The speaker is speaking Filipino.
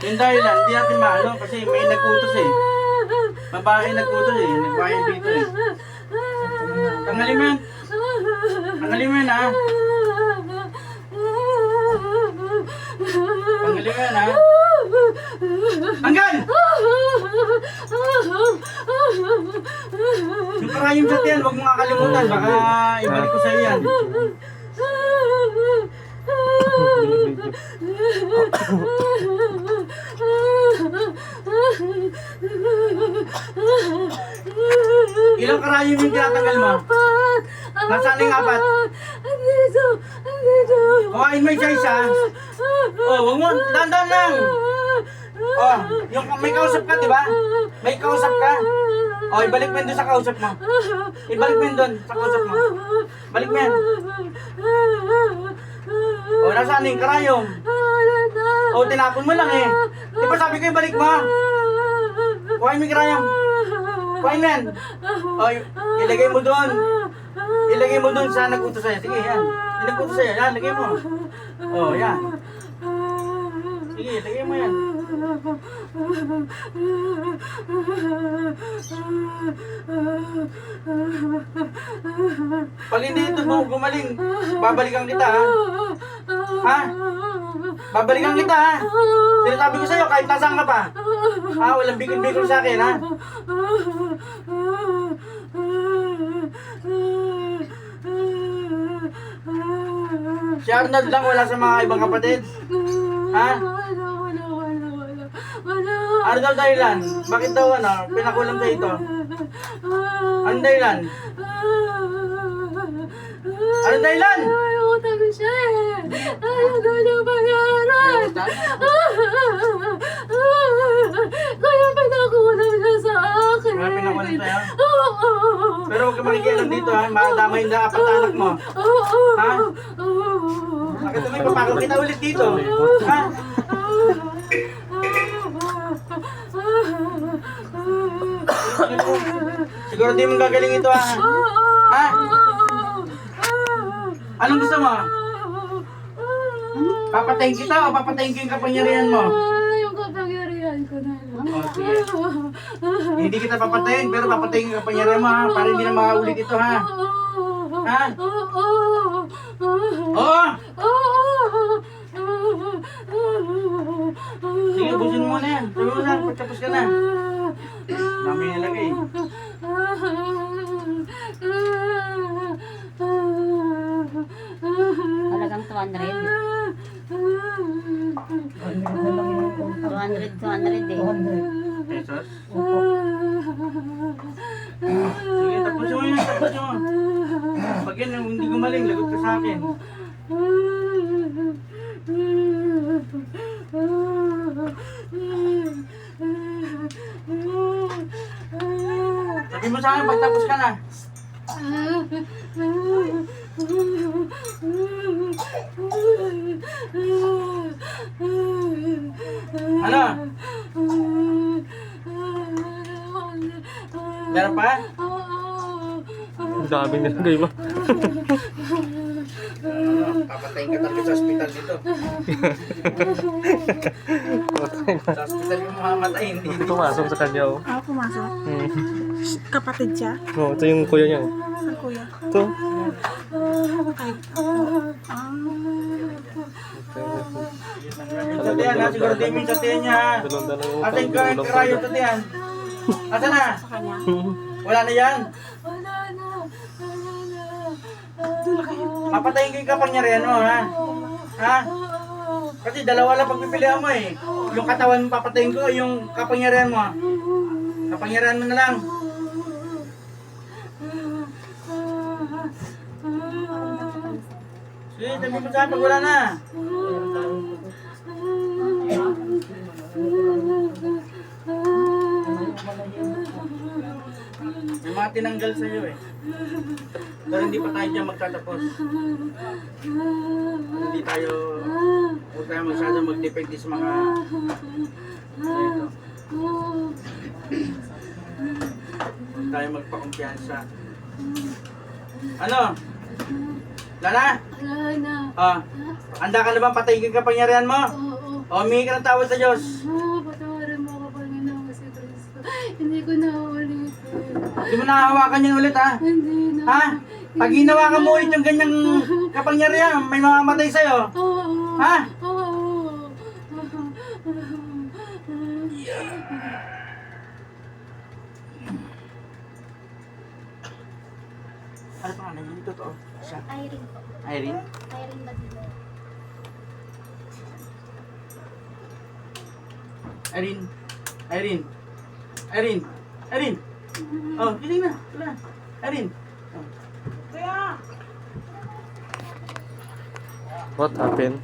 Yung dahilan, hindi natin maano kasi may nag-utos eh. Babae nag-utos eh. Nagbayan dito eh. Tanggalin mo yan. Tanggalin mo yan ha. Tanggalin mo yan ha. Tanggal! Yung karayom sa tiyan, huwag mo kakalimutan. Baka ibalik ko sa'yo yan. Ilang karayom yung tinatanggal mo? Nasaan yung apat? Andito! Kuhain mo isa-isa. Oh, huwag mo. Dandan lang. Oh, yung may kausap ka, di ba? May kausap ka. Oh, ibalik mo yun doon sa kausap mo. Ibalik mo yun doon sa kausap mo. Balik mo yan. Oh, nasaan yung karayom? Oh, tinapon mo lang eh. Di ba sabi ko ibalik mo? Kuhain mo yung karayom. Kuhain mo yan. Oh, ilagay mo doon. Ilagay mo doon sa nag-utos sa'yo. Sige, yan. Yung nag-utos sa'yo. Yan, lagay mo. Oh, yan. Sige, lagay mo yan. Pag hindi ito gumaling, babalikan kita ha. Ha? Babalikan kita ha. Sinasabi ko sa'yo kahit nasaan ka pa. Ha? Walang bigil-bigil sa akin ha. Si Arnold lang wala sa mga ibang kapatid. Ha? Arnold dahilan? Bakit daw pinakulam sa ito? Ano dahilan? Ano dahilan? Ay, utang siya eh. Ayaw daw niya bayaran. Kaya pinakulam siya sa akin. Kaya pinakulam sa'yo? Oo. Pero huwag ka makikialam dito ha. Madama yung apat na anak mo. Oo. Ha? Bakit may papakot kita ulit dito? Ha? Siguro di mo gagaling ito ha. Ha? Anong gusto mo? Papatayin kita o papatayin ko yung kapangyarihan mo? Yung kapangyarihan ko na lang. Oh, sige. Hindi kita papatayin pero papatayin yung kapangyarihan mo ha. Para hindi na makaulit ito ha. Ha? Oo! Sige, ubusin mo na yan. Sabi mo na, pagtapos ka na. Dami nilagay. Talagang 200. 200 eh. Pesos? Sige, tapusin mo yun. Tapusin mo. Pag yan hindi gumaling, lagot ka sa akin. Sabi mo sa akin, pagtapos ka na. Ano? Meron pa? Ang daming nilagay mo. Papatayin ka talaga sa hospital dito. Sa hospital yung mamamatay, hindi. Pumasok sa kanya oh. Ako pumasok. Hmm. Kapatid siya? Oh, ito yung kuya niya. Oh. Saan kuya? Ito. Ay, Sa tiyan ha, siguro di mo yung sa tiyan niya ha. Dalawang-dalawa yung Asan ka yung krayo sa tiyan? Asan na? sa kanya. Wala na yan? Wala na. Papatayin ko yung kapangyarihan mo ha. Ha? Kasi dalawa lang pagpipilihan mo eh. Yung katawan mo papatayin ko, yung kapangyarihan mo. Kapangyarihan mo na lang. Sige, sabi mo sa pag wala na. May mga tinanggal sa'yo eh. Pero hindi pa tayo dyan magtatapos. Hindi tayo, huwag tayo masyado mag-depende sa mga ito. Huwag tayo magpakumpiyansa. Ano? Lala? Wala na. Ah, Handa ka na bang patayin ang kapangyarihan mo? Oo. O, humingi ka ng tawad sa Diyos. Patawarin mo ako, Panginoon si Kristo. Hindi ko na ulitin. Hindi mo nahahawakan yan ulit, ha? Hindi na. Ha? Pag ginawa ka mo ulit yung ganyang kapangyarihan, may mamamatay sa'yo. Oo. Ha? Oo. Ano pa nga, hindi totoo. Siya. Irene po. Irene? Irene Badilo. Irene? Irene? Irene? Irene? Oh, giling na. Wala. Irene? Oh. What happened?